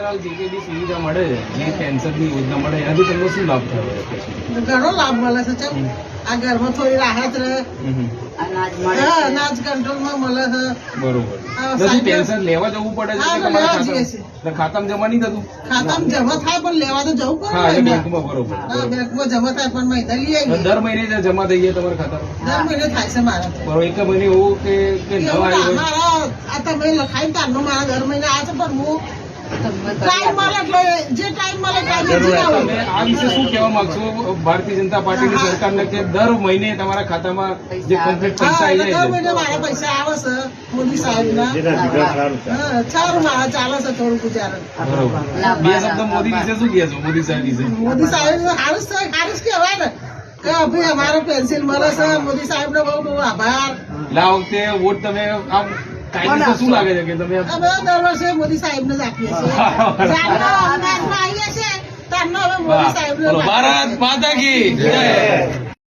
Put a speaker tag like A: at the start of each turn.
A: હાલ જે કઈ બી સુવિધા મળે છે, જે પેન્શનની યોજના મળે એનાથી તમને શું લાભ થયો
B: ઘણો લાભ મળે છે. ચમ આ ઘરમાં થોડી રાહત રહે, અનાજ કંટ્રોલમાં મળે છે.
A: બરોબર. નથી પેન્શન લેવા જવું પડે છે કે તમારા ખાતામાં જમા નહીં થતું?
B: ખાતામાં જમા થાય પણ લેવા તો જવું પડે.
A: હા, એટલે બેંકમાં. બરોબર.
B: બેંકમાં જમા થાય પણ મહિના લઈ આવીએ.
A: દર મહિને જમા થઈ જાય તમારા ખાતામાં?
B: દર મહિને થાય છે મારા.
A: બરોબર. એક મહિને એવું કે ન આવી
B: મારા આ તમે લખાય તારનો મારા દર મહિને આવે છે પણ હું ટાઈમ મળે એટલે જે ટાઈમ મળે
A: તમે આ વિશે શું કહેવા માંગશો ભારતીય જનતા પાર્ટીની સરકારને કે દર મહિને તમારા ખાતામાં જે કમ્પ્લીટ પૈસા આવી
B: દર મહિને મારા પૈસા આવે છે મોદી સાહેબના. સારું મારા ચાલે છે થોડું ગુજારણ.
A: બરોબર. બે શબ્દ મોદી વિશે શું કહેશો? મોદી સાહેબ વિશે?
B: મોદી સાહેબ સારું જ કહેવાય ને કે ભાઈ અમારો પેન્સિલ મળે છે. મોદી સાહેબ નો બહુ બહુ આભાર.
A: આ વખતે વોટ તમે આમ કાયદેસર શું લાગે છે કે તમે
B: અમે દર વર્ષે મોદી સાહેબ ને જ આપીએ છીએ. જાનનો અનાજમાં આવીએ છીએ તારનો હવે મોદી સાહેબ ને
A: ભારત માતા કી જય.